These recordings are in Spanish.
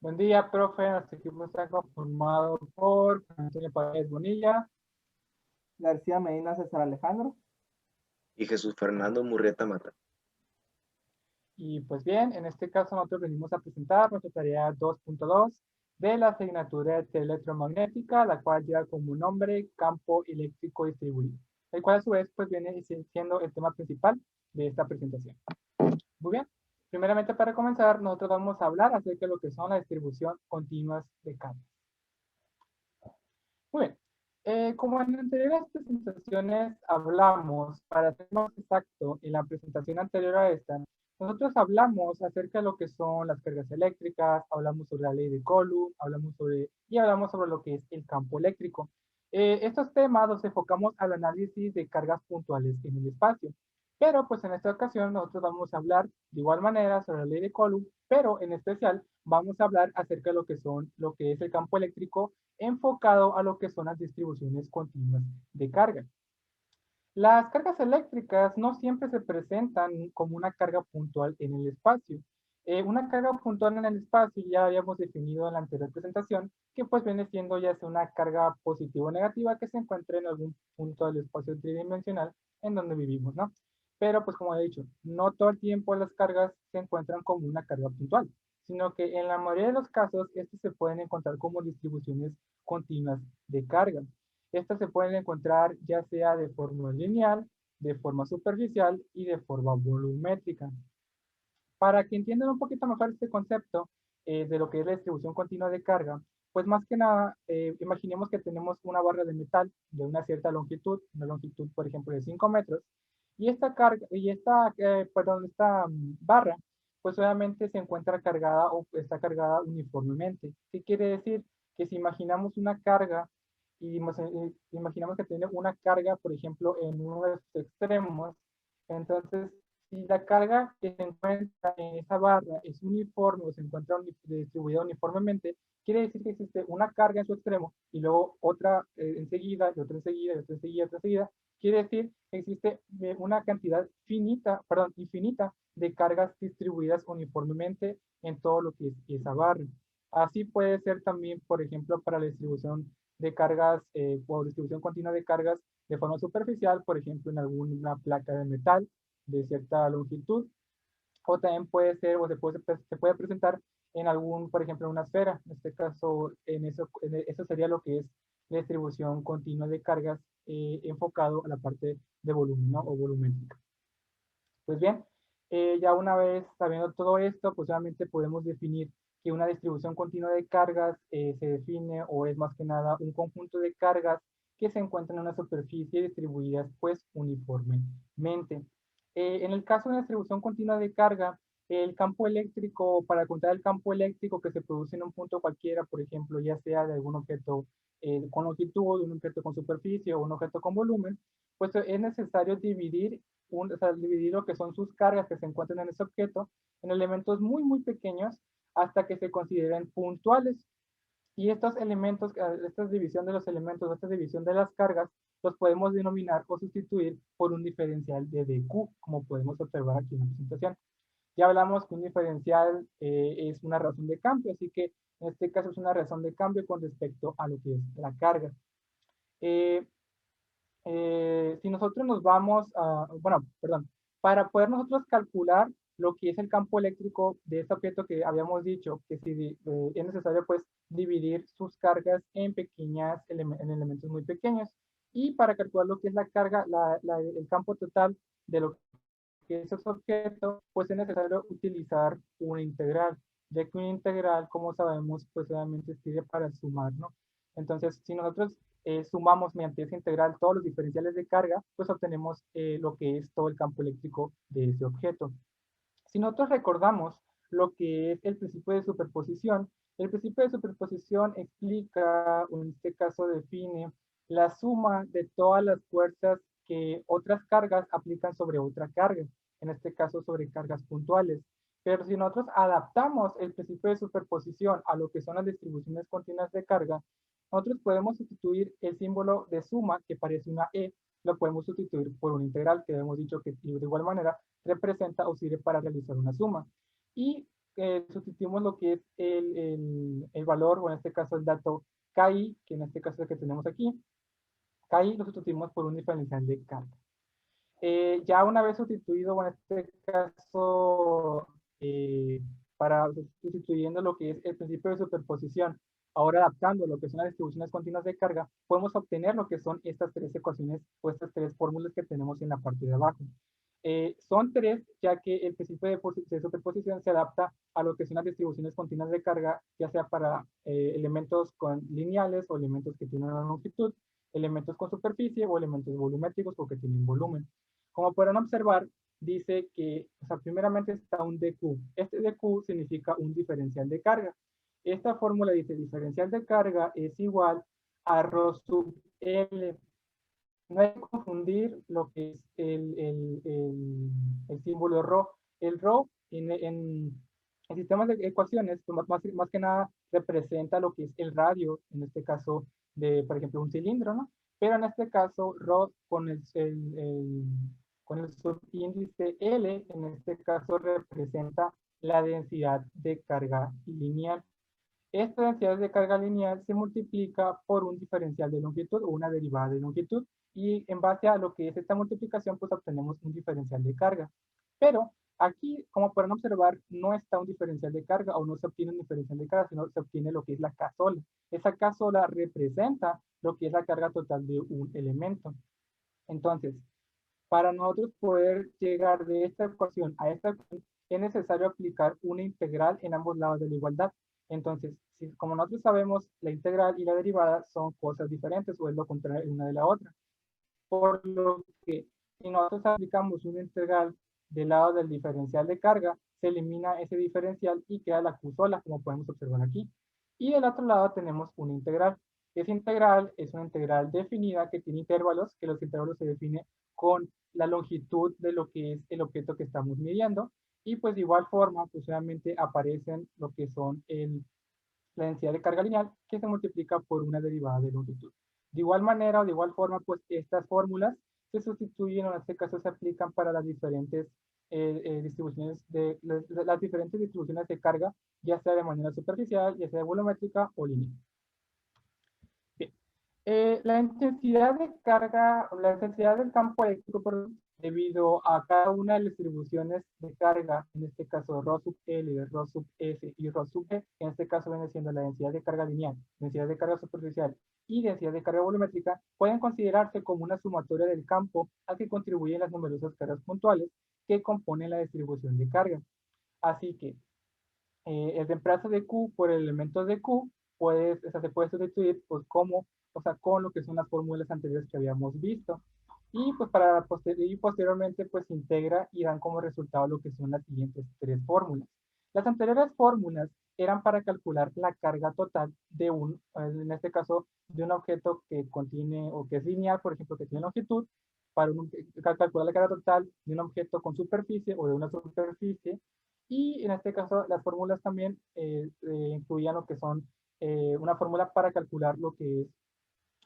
Buen día, profe. Nuestro equipo está conformado por Antonio Paredes Bonilla. García Medina César Alejandro. Y Jesús Fernando Murrieta Mata. Y pues bien, en este caso nosotros venimos a presentar nuestra tarea 2.2 de la asignatura de electromagnética, la cual lleva como nombre campo eléctrico distribuido, el cual a su vez pues viene siendo el tema principal de esta presentación. Muy bien, primeramente para comenzar nosotros vamos a hablar acerca de lo que son la distribución continuas de cargas. Muy bien. Como en anteriores presentaciones hablamos, para ser más exacto, en la presentación anterior a esta, nosotros hablamos acerca de lo que son las cargas eléctricas, hablamos sobre la ley de Coulomb, hablamos sobre lo que es el campo eléctrico. Estos temas los enfocamos al análisis de cargas puntuales en el espacio. Pero pues en esta ocasión nosotros vamos a hablar de igual manera sobre la ley de Coulomb, pero en especial vamos a hablar acerca de lo que es el campo eléctrico enfocado a lo que son las distribuciones continuas de carga. Las cargas eléctricas no siempre se presentan como una carga puntual en el espacio. Una carga puntual en el espacio ya habíamos definido en la anterior presentación, que pues viene siendo ya sea una carga positiva o negativa que se encuentre en algún punto del espacio tridimensional en donde vivimos, ¿no? Pero pues como he dicho, no todo el tiempo las cargas se encuentran como una carga puntual, sino que en la mayoría de los casos estos se pueden encontrar como distribuciones continuas de carga. Estas se pueden encontrar ya sea de forma lineal, de forma superficial y de forma volumétrica. Para que entiendan un poquito mejor este concepto de lo que es la distribución continua de carga, pues más que nada, imaginemos que tenemos una barra de metal de una cierta longitud, una longitud por ejemplo de 5 metros, y esta carga, esta barra, pues obviamente se encuentra cargada o está cargada uniformemente. ¿Qué quiere decir? Que si imaginamos una carga y imaginamos que tiene una carga, por ejemplo, en uno de sus extremos, entonces si la carga que se encuentra en esa barra es uniforme o se encuentra distribuida uniformemente, quiere decir que existe una carga en su extremo y luego otra enseguida, y otra enseguida, y otra enseguida, y otra enseguida. Quiere decir que existe una cantidad infinita de cargas distribuidas uniformemente en todo lo que es esa barra. Así puede ser también, por ejemplo, para la distribución de cargas o distribución continua de cargas de forma superficial, por ejemplo, en alguna placa de metal de cierta longitud, o también puede ser, o se puede presentar en algún, por ejemplo, en una esfera. En este caso, eso sería lo que es la distribución continua de cargas enfocado a la parte de volumen, ¿no? O volumétrica. Pues bien, ya una vez sabiendo todo esto, pues obviamente podemos definir que una distribución continua de cargas se define o es más que nada un conjunto de cargas que se encuentran en una superficie distribuidas pues uniformemente. En el caso de una distribución continua de carga, el campo eléctrico, para contar el campo eléctrico que se produce en un punto cualquiera, por ejemplo, ya sea de algún objeto con longitud, un objeto con superficie o un objeto con volumen, pues es necesario dividir lo que son sus cargas que se encuentran en ese objeto en elementos muy pequeños hasta que se consideren puntuales. Y estos elementos, esta división de los elementos, esta división de las cargas, los podemos denominar o sustituir por un diferencial de dq, como podemos observar aquí en la presentación. Ya hablamos que un diferencial es una razón de cambio, así que en este caso es una razón de cambio con respecto a lo que es la carga. Eh, si nosotros nos vamos a, bueno, perdón, para poder nosotros calcular lo que es el campo eléctrico de este objeto que habíamos dicho, que si es necesario pues dividir sus cargas en en elementos muy pequeños. Y para calcular lo que es la carga, el campo total de lo que es ese objeto, pues es necesario utilizar una integral, ya que una integral, como sabemos, pues obviamente sirve para sumar, ¿no? Entonces, si nosotros sumamos mediante esa integral todos los diferenciales de carga, pues obtenemos lo que es todo el campo eléctrico de ese objeto. Si nosotros recordamos lo que es el principio de superposición, el principio de superposición explica, o en este caso define, la suma de todas las fuerzas que otras cargas aplican sobre otra carga, en este caso sobre cargas puntuales. Pero si nosotros adaptamos el principio de superposición a lo que son las distribuciones continuas de carga, nosotros podemos sustituir el símbolo de suma, que parece una E, lo podemos sustituir por una integral, que hemos dicho que de igual manera representa o sirve para realizar una suma. Y sustituimos lo que es el valor, o en este caso el dato KI, que en este caso es el que tenemos aquí. KI lo sustituimos por un diferencial de carga. Ya una vez sustituido, o en este caso, para sustituyendo lo que es el principio de superposición, ahora adaptando lo que son las distribuciones continuas de carga, podemos obtener lo que son estas tres ecuaciones o estas tres fórmulas que tenemos en la parte de abajo. Son tres, ya que el principio de superposición se adapta a lo que son las distribuciones continuas de carga, ya sea para elementos lineales o elementos que tienen una longitud, elementos con superficie o elementos volumétricos porque tienen volumen. Como podrán observar, dice que, o sea, primeramente está un dq. Este dq significa un diferencial de carga. Esta fórmula dice diferencial de carga es igual a ρ sub L. No hay que confundir lo que es el símbolo ρ. El ρ en sistemas de ecuaciones, pues más que nada representa lo que es el radio, en este caso de, por ejemplo, un cilindro, ¿no? Pero en este caso, ρ con el subíndice L, en este caso representa la densidad de carga lineal. Esta densidad de carga lineal se multiplica por un diferencial de longitud o una derivada de longitud, y en base a lo que es esta multiplicación, pues obtenemos un diferencial de carga. Pero aquí, como pueden observar, no está un diferencial de carga o no se obtiene un diferencial de carga, sino se obtiene lo que es la K sola. Esa K sola representa lo que es la carga total de un elemento. Entonces, para nosotros poder llegar de esta ecuación a esta ecuación, es necesario aplicar una integral en ambos lados de la igualdad. Entonces, como nosotros sabemos, la integral y la derivada son cosas diferentes o es lo contrario una de la otra. Por lo que si nosotros aplicamos una integral del lado del diferencial de carga, se elimina ese diferencial y queda la Q sola, como podemos observar aquí. Y del otro lado tenemos una integral. Esa integral es una integral definida que tiene intervalos, que los intervalos se definen con la longitud de lo que es el objeto que estamos midiendo. Y pues de igual forma, pues obviamente aparecen lo que son la densidad de carga lineal, que se multiplica por una derivada de longitud. De igual manera o de igual forma, pues estas fórmulas se sustituyen, o en este caso se aplican para las diferentes distribuciones las diferentes distribuciones de carga, ya sea de manera superficial, ya sea volumétrica o lineal. Bien. La intensidad de carga, la intensidad del campo eléctrico, debido a cada una de las distribuciones de carga, en este caso ρ sub L, ρ sub S y ρ sub E, en este caso viene siendo la densidad de carga lineal, densidad de carga superficial y densidad de carga volumétrica, pueden considerarse como una sumatoria del campo al que contribuyen las numerosas cargas puntuales que componen la distribución de carga. Así que el reemplazo de Q por el elemento de Q se puede sustituir pues, con lo que son las fórmulas anteriores que habíamos visto. Y pues posteriormente pues se integra y dan como resultado lo que son las siguientes tres fórmulas. Las anteriores fórmulas eran para calcular la carga total de en este caso, de un objeto que contiene o que es lineal, por ejemplo, que tiene longitud, para calcular la carga total de un objeto con superficie o de una superficie. Y en este caso, las fórmulas también incluían lo que son una fórmula para calcular lo que es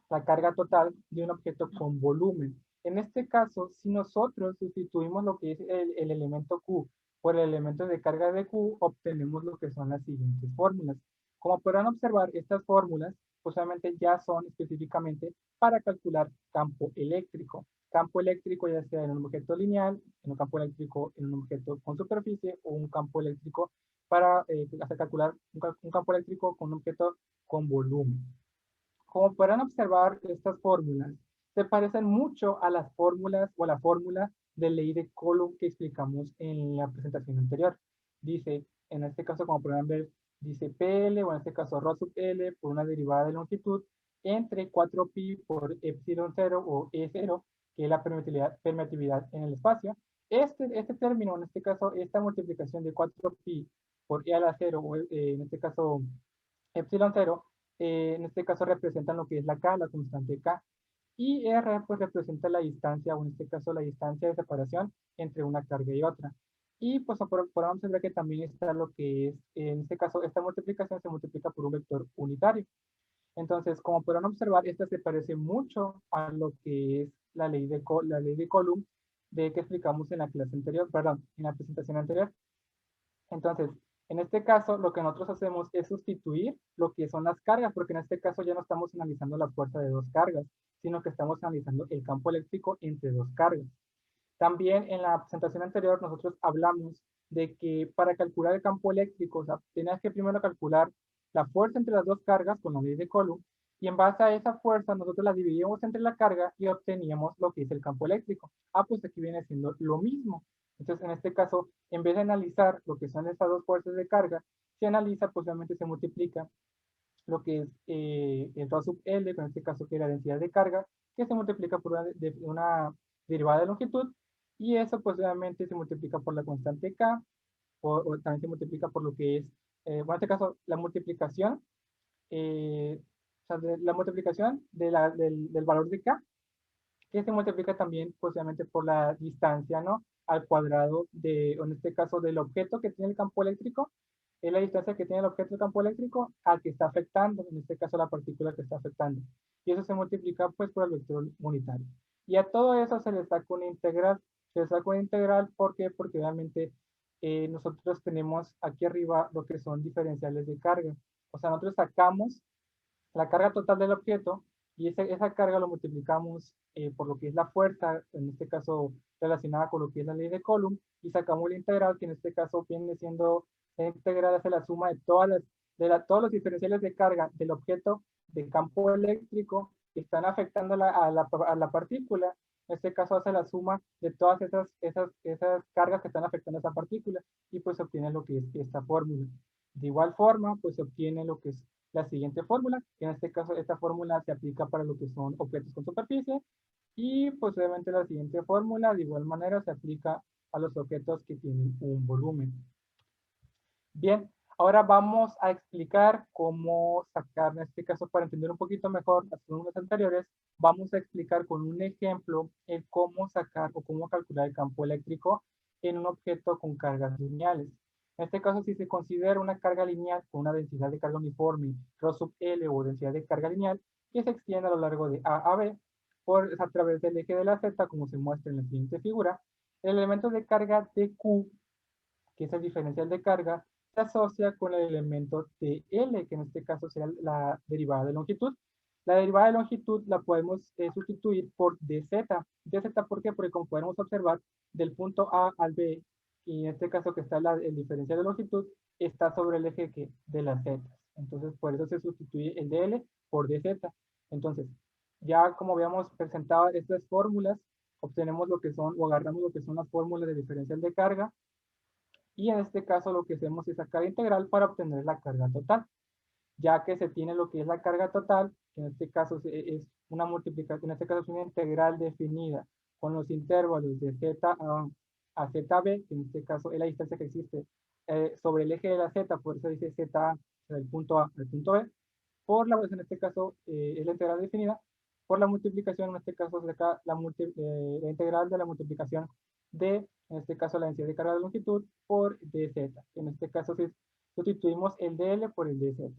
la carga total de un objeto con volumen. En este caso, si nosotros sustituimos lo que es el elemento Q por el elemento de carga de Q, obtenemos lo que son las siguientes fórmulas. Como podrán observar, estas fórmulas justamente ya son específicamente para calcular campo eléctrico. Campo eléctrico ya sea en un objeto lineal, en un campo eléctrico en un objeto con superficie o un campo eléctrico para hacer calcular un campo eléctrico con un objeto con volumen. Como podrán observar, estas fórmulas se parecen mucho a las fórmulas o a la fórmula de ley de Coulomb que explicamos en la presentación anterior. Dice, en este caso, como podrán ver, dice PL, o en este caso ρ sub L, por una derivada de longitud, entre 4pi por epsilon 0 o E0, que es la permitividad en el espacio. Este término, en este caso, esta multiplicación de 4pi por E a la 0, o en este caso, epsilon 0, en este caso representan lo que es la K, la constante K, y R pues representa la distancia, o en este caso la distancia de separación entre una carga y otra. Y pues podemos ver que también está lo que es, en este caso, esta multiplicación se multiplica por un vector unitario. Entonces, como podrán observar, esta se parece mucho a lo que es la ley de Coulomb que explicamos en la clase anterior, perdón, en la presentación anterior. Entonces, En este caso, lo que nosotros hacemos es sustituir lo que son las cargas, porque en este caso ya no estamos analizando la fuerza de dos cargas, sino que estamos analizando el campo eléctrico entre dos cargas. También en la presentación anterior nosotros hablamos de que para calcular el campo eléctrico, o sea, tenías que primero calcular la fuerza entre las dos cargas con la ley de Coulomb, y en base a esa fuerza nosotros la dividíamos entre la carga y obteníamos lo que es el campo eléctrico. Ah, pues aquí viene siendo lo mismo. Entonces, en este caso, en vez de analizar lo que son estas dos fuerzas de carga, se analiza, pues obviamente se multiplica lo que es el rho sub L, con este caso que es la densidad de carga, que se multiplica por una derivada de longitud, y eso pues obviamente se multiplica por la constante K, o también se multiplica por lo que es, bueno, en este caso, la multiplicación, o sea, la multiplicación del valor de K, que se multiplica también posiblemente por la distancia, ¿no? Al cuadrado de, o en este caso, del objeto que tiene el campo eléctrico, es la distancia que tiene el objeto del campo eléctrico al que está afectando, en este caso la partícula que está afectando. Y eso se multiplica pues por el vector unitario. Y a todo eso se le saca una integral. Se le saca una integral, ¿por qué? Porque obviamente nosotros tenemos aquí arriba lo que son diferenciales de carga. O sea, nosotros sacamos la carga total del objeto y esa carga lo multiplicamos por lo que es la fuerza, en este caso relacionada con lo que es la ley de Coulomb, y sacamos la integral, que en este caso viene siendo la integral hacia la suma de todos los diferenciales de carga del objeto de campo eléctrico que están afectando a la partícula. En este caso hace la suma de todas esas cargas que están afectando a esa partícula y pues se obtiene lo que es esta fórmula. De igual forma, pues se obtiene lo que es la siguiente fórmula, que en este caso esta fórmula se aplica para lo que son objetos con superficie, y posiblemente la siguiente fórmula de igual manera se aplica a los objetos que tienen un volumen. Bien, ahora vamos a explicar cómo sacar, en este caso para entender un poquito mejor las fórmulas anteriores, vamos a explicar con un ejemplo el cómo sacar o cómo calcular el campo eléctrico en un objeto con cargas lineales. En este caso, si se considera una carga lineal con una densidad de carga uniforme, ρ sub L o densidad de carga lineal, que se extiende a lo largo de A a B a través del eje de la Z, como se muestra en la siguiente figura, el elemento de carga dQ, que es el diferencial de carga, se asocia con el elemento TL, que en este caso será la derivada de longitud. La derivada de longitud la podemos sustituir por dz. ¿Dz por qué? Porque como podemos observar, del punto A al B, y en este caso que está el diferencial de longitud, está sobre el eje de las z. Entonces, por eso se sustituye el dl por dz. Entonces, ya como habíamos presentado estas fórmulas, obtenemos lo que son, o agarramos lo que son las fórmulas de diferencial de carga, y en este caso lo que hacemos es sacar integral para obtener la carga total, ya que se tiene lo que es la carga total, que en este caso es una multiplicación, en este caso es una integral definida con los intervalos de z a zb, que en este caso es la distancia que existe sobre el eje de la z, por eso dice z del punto A al punto B, por la, pues en este caso es la integral definida, por la multiplicación, en este caso se saca la integral de la multiplicación de, en este caso, la densidad de carga de longitud por dz. En este caso, si sustituimos el dl por el dz.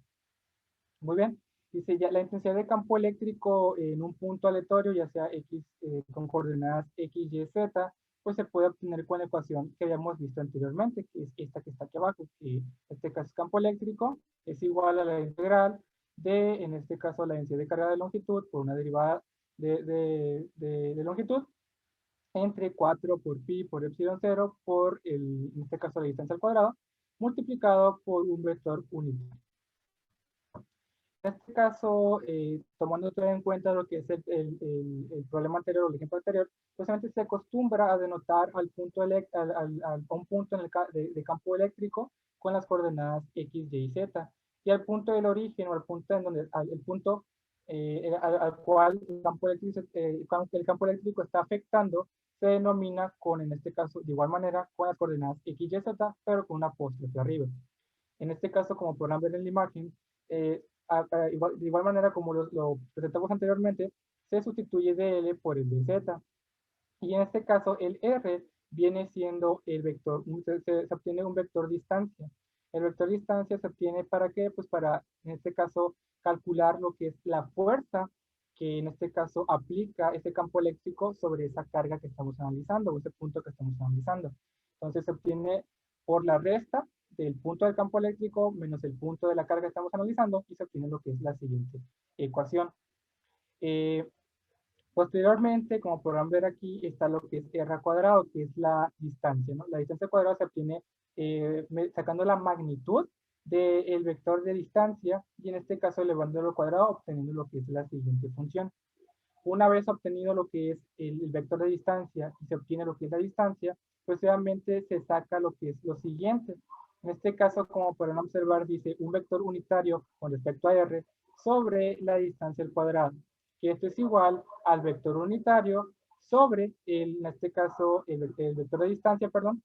Muy bien. Dice ya la intensidad de campo eléctrico en un punto aleatorio, ya sea x con coordenadas x, y, z, pues se puede obtener con la ecuación que habíamos visto anteriormente, que es esta que está aquí abajo, que en este caso es campo eléctrico, es igual a la integral de, en este caso, la densidad de carga de longitud por una derivada de longitud, entre 4 por pi por epsilon 0 por, en este caso, la distancia al cuadrado, multiplicado por un vector unitario. En este caso, tomando todo en cuenta lo que es el problema anterior o el ejemplo anterior, precisamente se acostumbra a denotar al punto a un punto de campo eléctrico con las coordenadas x, y, z. Y al punto del origen o al punto en donde el punto al cual el campo eléctrico está afectando se denomina con, en este caso, de igual manera, con las coordenadas x, y, z, pero con una apóstrofe arriba. En este caso, como podrán ver en la imagen, de igual manera como lo presentamos anteriormente, se sustituye dl por el dz. Y en este caso, el r viene siendo el vector, se obtiene un vector distancia. El vector distancia se obtiene ¿para qué? Pues para, en este caso, calcular lo que es la fuerza que en este caso aplica ese campo eléctrico sobre esa carga que estamos analizando o ese punto que estamos analizando. Entonces se obtiene por la resta del punto del campo eléctrico menos el punto de la carga que estamos analizando y se obtiene lo que es la siguiente ecuación. Posteriormente, como podrán ver aquí, está lo que es r al cuadrado, que es la distancia, ¿no? La distancia cuadrada se obtiene sacando la magnitud del vector de distancia y en este caso elevándolo al cuadrado, obteniendo lo que es la siguiente función. Una vez obtenido lo que es el vector de distancia y se obtiene lo que es la distancia, pues obviamente se saca lo que es lo siguiente. En este caso, como podrán observar, dice un vector unitario con respecto a r sobre la distancia al cuadrado, que esto es igual al vector unitario sobre, en este caso, el vector de distancia, perdón,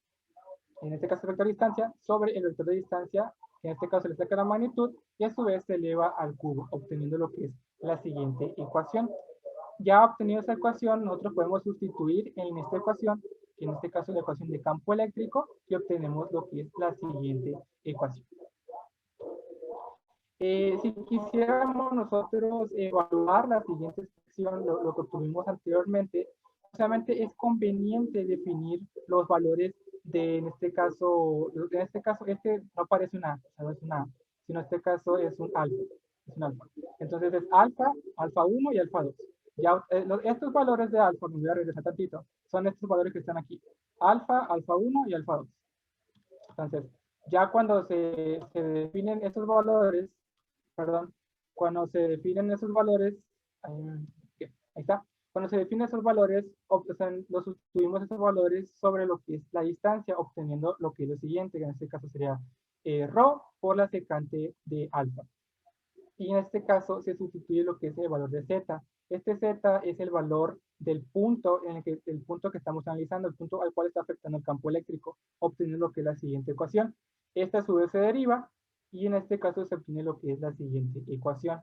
en este caso el vector de distancia, sobre el vector de distancia, que en este caso le saca la magnitud, y a su vez se eleva al cubo, obteniendo lo que es la siguiente ecuación. Ya obtenido esa ecuación, nosotros podemos sustituir en esta ecuación, que en este caso es la ecuación de campo eléctrico, y obtenemos lo que es la siguiente ecuación. Si quisiéramos nosotros evaluar la siguiente sección, lo que obtuvimos anteriormente, solamente es conveniente definir los valores de, en este caso, este no parece una A, no es una A, sino en este caso es un alfa. Es un alfa. Entonces es alfa, alfa 1 y alfa 2. Ya, estos valores de alfa, me voy a regresar tantito, son estos valores que están aquí. Alfa, alfa 1 y alfa 2. Entonces, ya cuando se definen estos valores, perdón, cuando se definen esos valores, ahí está, cuando se definen esos valores, los sustituimos esos valores sobre lo que es la distancia, obteniendo lo que es lo siguiente, que en este caso sería rho por la secante de alfa. Y en este caso se sustituye lo que es el valor de z. Este z es el valor del punto el punto que estamos analizando, el punto al cual está afectando el campo eléctrico, obteniendo lo que es la siguiente ecuación. Esta a su vez se deriva y en este caso se obtiene lo que es la siguiente ecuación.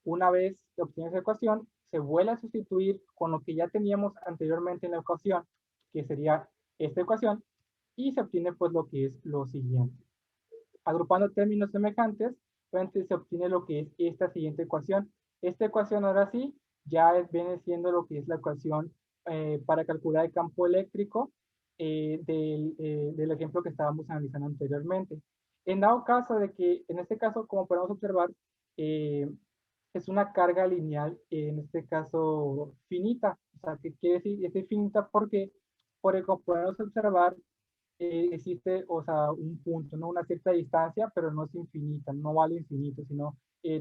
Una vez se obtiene esa ecuación, se vuelve a sustituir con lo que ya teníamos anteriormente en la ecuación, que sería esta ecuación, y se obtiene pues lo que es lo siguiente. Agrupando términos semejantes, se obtiene lo que es esta siguiente ecuación. Esta ecuación ahora sí ya viene siendo lo que es la ecuación para calcular el campo eléctrico del ejemplo que estábamos analizando anteriormente. En dado caso de que, en este caso, como podemos observar, es una carga lineal, en este caso finita. O sea, ¿qué quiere decir? Es finita porque, como podemos observar, existe, o sea, un punto, ¿no? Una cierta distancia, pero no es infinita, no vale infinito, sino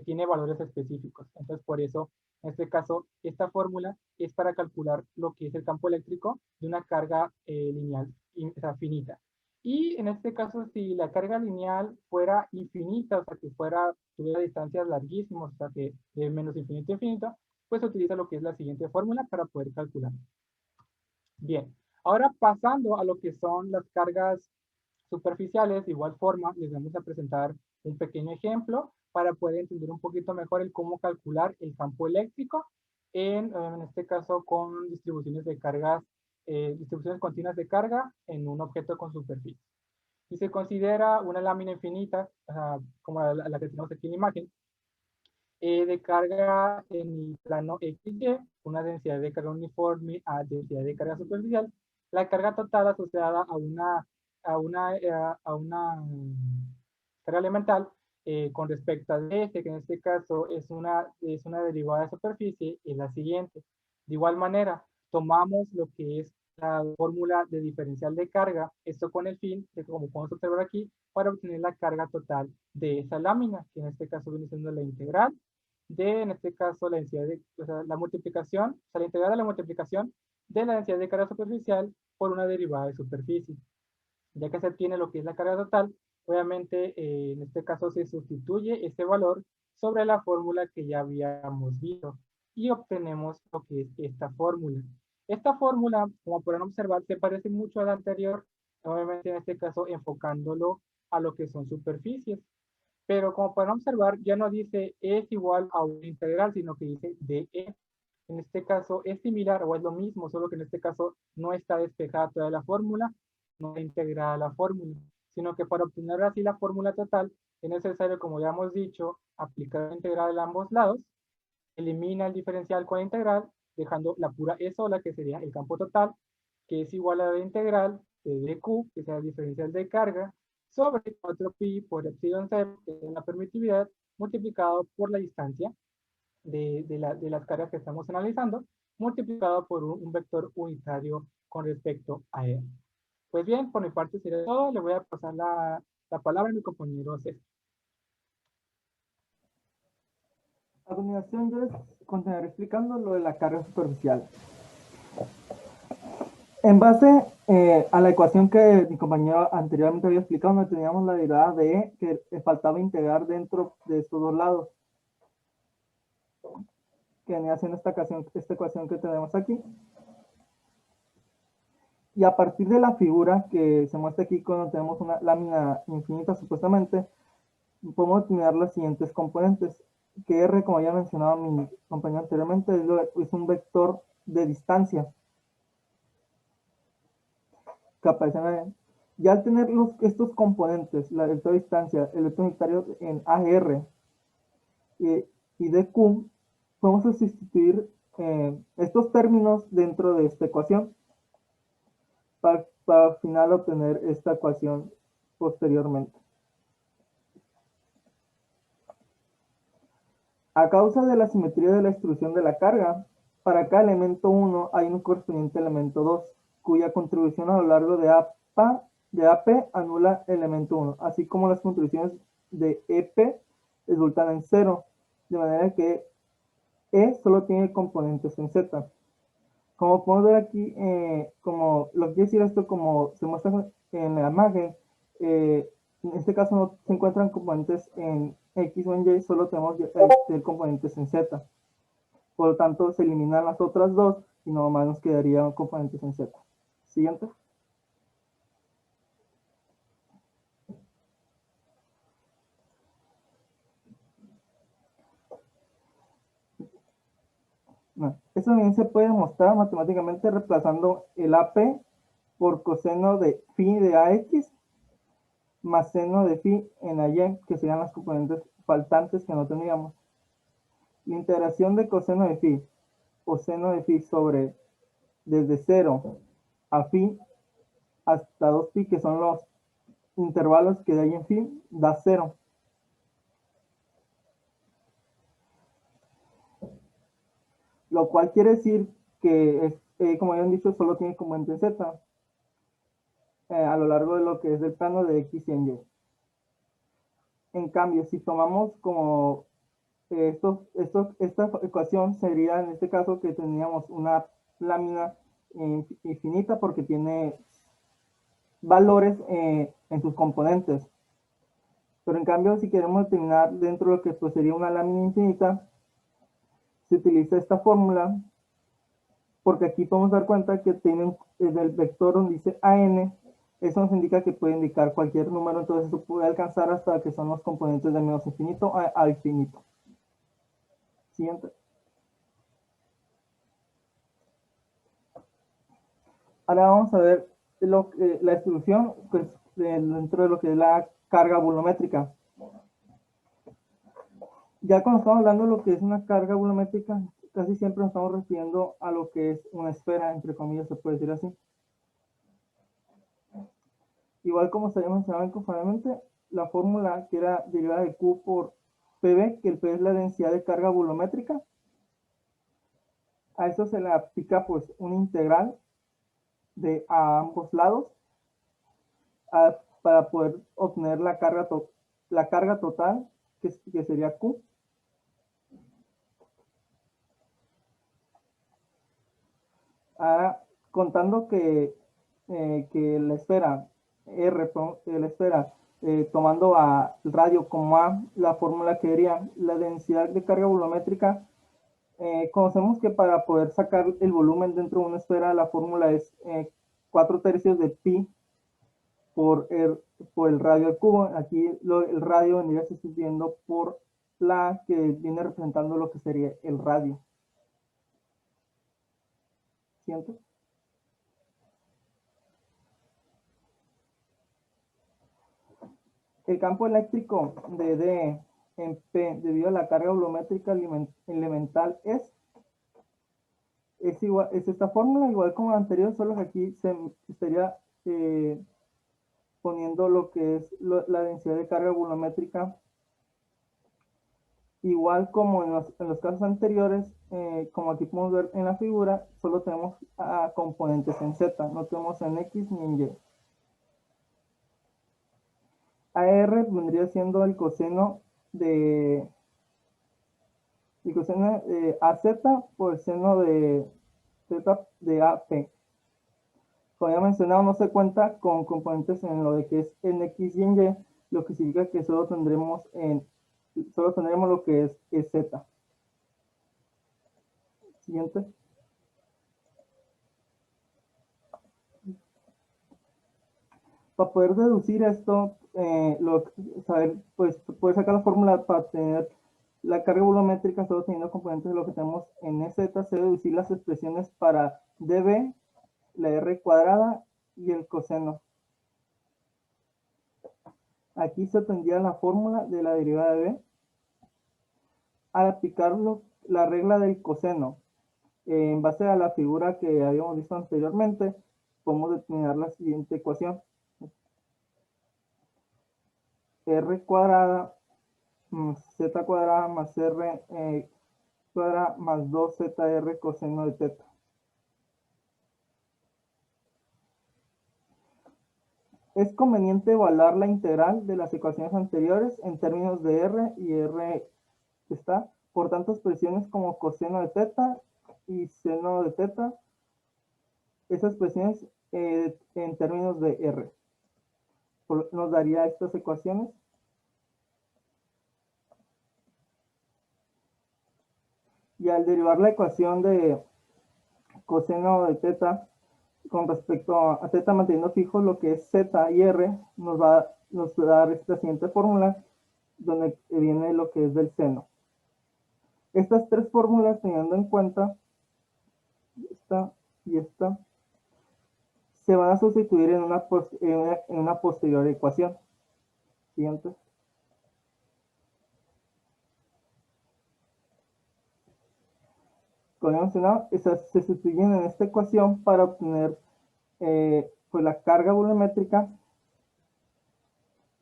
tiene valores específicos. Entonces, por eso, en este caso, esta fórmula es para calcular lo que es el campo eléctrico de una carga lineal, o sea, finita. Y en este caso, si la carga lineal fuera infinita, o sea, que tuviera distancias larguísimas, o sea, que de menos infinito a infinito, pues se utiliza lo que es la siguiente fórmula para poder calcular. Bien, ahora pasando a lo que son las cargas superficiales, de igual forma, les vamos a presentar un pequeño ejemplo para poder entender un poquito mejor el cómo calcular el campo eléctrico, en este caso con distribuciones de cargas, distribuciones continuas de carga en un objeto con superficie. Si se considera una lámina infinita, como la que tenemos aquí en la imagen, de carga en el plano XY, una densidad de carga uniforme a densidad de carga superficial, la carga total asociada a una carga elemental con respecto a este, que en este caso es una derivada de superficie, es la siguiente. De igual manera, tomamos lo que es la fórmula de diferencial de carga, esto con el fin de, como podemos observar aquí, para obtener la carga total de esa lámina, que en este caso viene siendo la integral de, en este caso, la densidad de, o sea, la multiplicación, o sea, la integral de la multiplicación de la densidad de carga superficial por una derivada de superficie. Ya que se obtiene lo que es la carga total, obviamente en este caso se sustituye ese valor sobre la fórmula que ya habíamos visto y obtenemos lo que es esta fórmula. Esta fórmula, como podrán observar, se parece mucho a la anterior, obviamente en este caso enfocándolo a lo que son superficies. Pero como pueden observar, ya no dice es igual a una integral, sino que dice dE. En este caso es similar o es lo mismo, solo que en este caso no está despejada toda la fórmula, no está integrada la fórmula, sino que para obtener así la fórmula total es necesario, como ya hemos dicho, aplicar la integral a ambos lados, elimina el diferencial con la integral, dejando la pura E sola, que sería el campo total, que es igual a la integral de dQ, que sea el diferencial de carga, sobre 4pi por epsilon cero, que es la permitividad, multiplicado por la distancia de las cargas que estamos analizando, multiplicado por un vector unitario con respecto a él. Pues bien, por mi parte sería todo. Le voy a pasar la palabra a mi compañero César. A continuación, yo les continuaré explicando lo de la carga superficial. En base a la ecuación que mi compañero anteriormente había explicado, donde teníamos la derivada de E que faltaba integrar dentro de estos dos lados, que venía siendo esta ecuación que tenemos aquí. Y a partir de la figura que se muestra aquí, cuando tenemos una lámina infinita supuestamente, podemos determinar los siguientes componentes, que R, como ya mencionaba mi compañero anteriormente, es un vector de distancia que aparecen ahí. Ya al tener estos componentes, el vector de distancia, el vector unitario en AR y DQ, podemos sustituir estos términos dentro de esta ecuación para al final obtener esta ecuación posteriormente. A causa de la simetría de la distribución de la carga, para cada elemento 1 hay un correspondiente elemento 2, cuya contribución a lo largo de AP anula el elemento 1, así como las contribuciones de EP resultan en 0, de manera que E solo tiene componentes en Z. Como podemos ver aquí, como lo que quiere decir esto, como se muestra en la imagen, en este caso no se encuentran componentes en X o en Y, solo tenemos componentes en Z. Por lo tanto, se eliminan las otras dos y nomás nos quedarían componentes en Z. Siguiente. No. Eso también se puede mostrar matemáticamente reemplazando el AP por coseno de phi de AX más seno de phi en AY, que serían las componentes faltantes que no teníamos. La integración de coseno de phi o seno de phi sobre desde 0 a phi hasta 2pi, que son los intervalos que hay en phi, da 0. Lo cual quiere decir que, como habían dicho, solo tiene componente en Z a lo largo de lo que es el plano de X y en Y. En cambio, si tomamos como esta ecuación sería en este caso que teníamos una lámina infinita porque tiene valores en sus componentes. Pero en cambio, si queremos determinar dentro de lo que pues, sería una lámina infinita, se utiliza esta fórmula porque aquí podemos dar cuenta que tienen el vector donde dice AN, eso nos indica que puede indicar cualquier número, entonces eso puede alcanzar hasta que son los componentes de menos infinito a infinito. Siguiente. Ahora vamos a ver la distribución pues, dentro de lo que es la carga volumétrica. Ya cuando estamos hablando de lo que es una carga volumétrica, casi siempre nos estamos refiriendo a lo que es una esfera, entre comillas, se puede decir así. Igual como se había mencionado inconformemente, la fórmula que era derivada de Q por PV, que el P es la densidad de carga volumétrica, a eso se le aplica pues una integral a ambos lados para poder obtener la carga total, que sería Q. Contando que la esfera R, la esfera, tomando al radio como A, la fórmula que diría la densidad de carga volumétrica, conocemos que para poder sacar el volumen dentro de una esfera, la fórmula es 4/3 de pi por el radio al cubo. Aquí el radio vendría sustituyendo por la que viene representando lo que sería el radio. ¿Siento? El campo eléctrico de D en P debido a la carga volumétrica elemental es esta fórmula, igual como la anterior, solo que aquí estaría poniendo lo que es la densidad de carga volumétrica. Igual como en los casos anteriores, como aquí podemos ver en la figura, solo tenemos componentes en Z, no tenemos en X ni en Y. AR vendría siendo el coseno de AZ por el seno de Z de AP. Como ya mencionado, no se cuenta con componentes en lo de que es en X y en Y, lo que significa que solo tendremos lo que es Z. Siguiente. Para poder deducir esto, pues puedes sacar la fórmula para tener la carga volumétrica solo teniendo componentes de lo que tenemos en EZ, se deducir las expresiones para dB, la R cuadrada y el coseno. Aquí se tendría la fórmula de la derivada de B. Al aplicar la regla del coseno, en base a la figura que habíamos visto anteriormente, podemos determinar la siguiente ecuación. R cuadrada Z cuadrada más R cuadrada más 2ZR coseno de teta. Es conveniente evaluar la integral de las ecuaciones anteriores en términos de R y R está por tantas expresiones como coseno de teta y seno de teta. Esas expresiones en términos de R. Nos daría estas ecuaciones. Y al derivar la ecuación de coseno de teta con respecto a teta manteniendo fijo lo que es z y r, nos va a dar esta siguiente fórmula donde viene lo que es del seno. Estas tres fórmulas, teniendo en cuenta esta y esta, se van a sustituir en una posterior ecuación. Siguiente. Como he mencionado, esas se sustituyen en esta ecuación para obtener pues la carga volumétrica,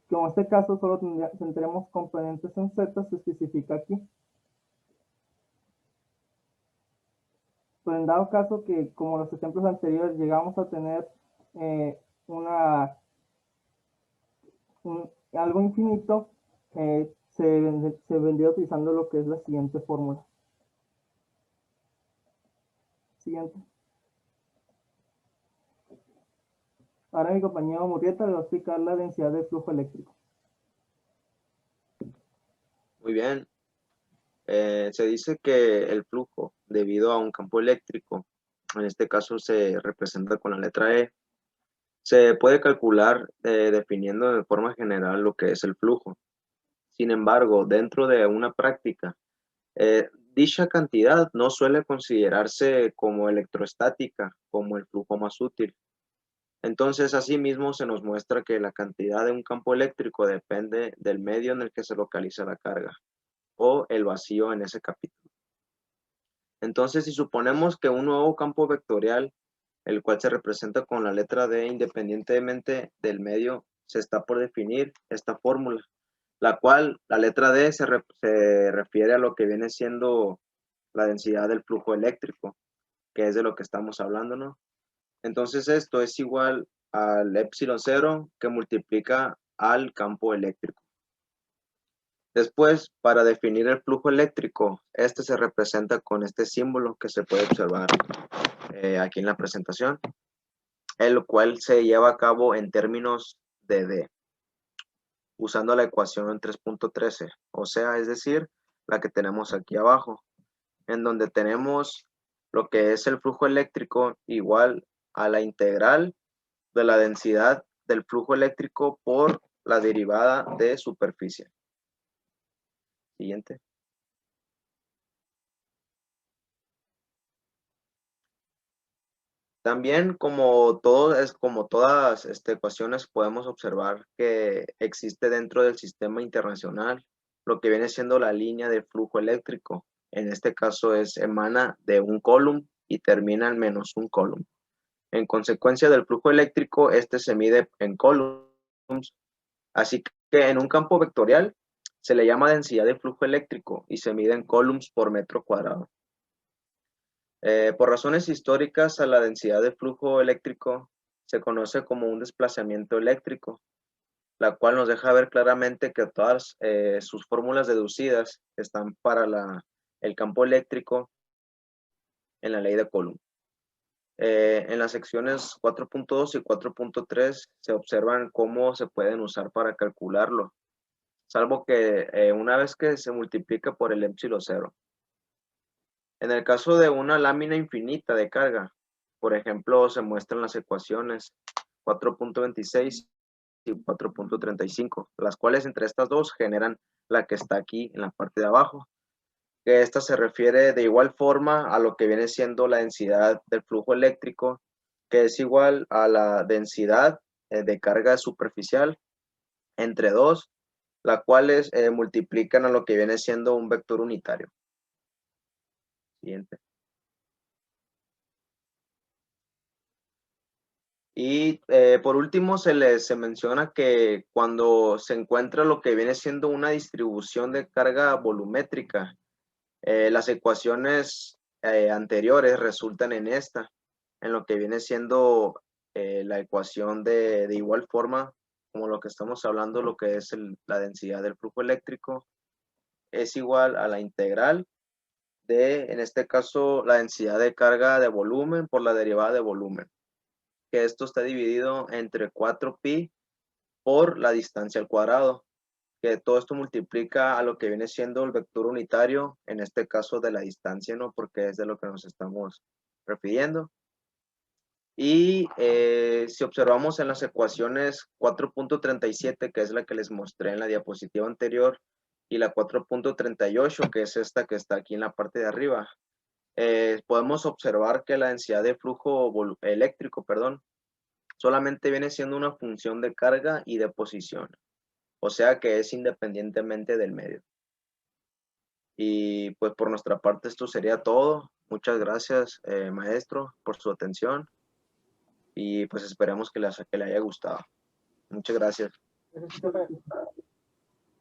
que en este caso solo tendremos componentes en Z, se especifica aquí. Pero en dado caso que, como los ejemplos anteriores, llegamos a tener algo infinito, se vendría utilizando lo que es la siguiente fórmula. Siguiente. Ahora mi compañero Murrieta le va a explicar la densidad de flujo eléctrico. Muy bien. Se dice que el flujo, debido a un campo eléctrico, en este caso se representa con la letra E, se puede calcular definiendo de forma general lo que es el flujo. Sin embargo, dentro de una práctica, dicha cantidad no suele considerarse como electrostática, como el flujo más útil. Entonces, asimismo, se nos muestra que la cantidad de un campo eléctrico depende del medio en el que se localiza la carga o el vacío en ese capítulo. Entonces, si suponemos que un nuevo campo vectorial, el cual se representa con la letra D independientemente del medio, se está por definir esta fórmula, la cual la letra D se refiere a lo que viene siendo la densidad del flujo eléctrico, que es de lo que estamos hablando, ¿no? Entonces esto es igual al epsilon 0 que multiplica al campo eléctrico. Después, para definir el flujo eléctrico, este se representa con este símbolo que se puede observar aquí en la presentación, el cual se lleva a cabo en términos de D, usando la ecuación 3.13, o sea, es decir, la que tenemos aquí abajo, en donde tenemos lo que es el flujo eléctrico igual a la integral de la densidad del flujo eléctrico por la derivada de superficie. Siguiente. También, como todas ecuaciones, podemos observar que existe dentro del sistema internacional lo que viene siendo la línea de flujo eléctrico. En este caso emana de un coulomb y termina en menos un coulomb. En consecuencia del flujo eléctrico, este se mide en coulomb Así que en un campo vectorial se le llama densidad de flujo eléctrico y se mide en coulombs por metro cuadrado. Por razones históricas, a la densidad de flujo eléctrico se conoce como un desplazamiento eléctrico, la cual nos deja ver claramente que todas sus fórmulas deducidas están para el campo eléctrico en la ley de Coulomb. En las secciones 4.2 y 4.3 se observan cómo se pueden usar para calcularlo, salvo que una vez que se multiplica por el epsilon cero. En el caso de una lámina infinita de carga, por ejemplo, se muestran las ecuaciones 4.26 y 4.35, las cuales entre estas dos generan la que está aquí en la parte de abajo, que esta se refiere de igual forma a lo que viene siendo la densidad del flujo eléctrico, que es igual a la densidad de carga superficial entre dos, las cuales multiplican a lo que viene siendo un vector unitario. Siguiente. Y por último se menciona que cuando se encuentra lo que viene siendo una distribución de carga volumétrica, las ecuaciones anteriores resultan en esta, en lo que viene siendo la ecuación de igual forma como lo que estamos hablando, lo que es la densidad del flujo eléctrico, es igual a la integral de, en este caso, la densidad de carga de volumen por la derivada de volumen, que esto está dividido entre 4pi por la distancia al cuadrado, que todo esto multiplica a lo que viene siendo el vector unitario, en este caso de la distancia, ¿no? Porque es de lo que nos estamos refiriendo. Y si observamos en las ecuaciones 4.37, que es la que les mostré en la diapositiva anterior, y la 4.38, que es esta que está aquí en la parte de arriba, podemos observar que la densidad de flujo eléctrico, solamente viene siendo una función de carga y de posición. O sea que es independientemente del medio. Y pues por nuestra parte esto sería todo. Muchas gracias, maestro, por su atención. Y pues esperemos que le haya gustado. Muchas gracias. Gracias, profe.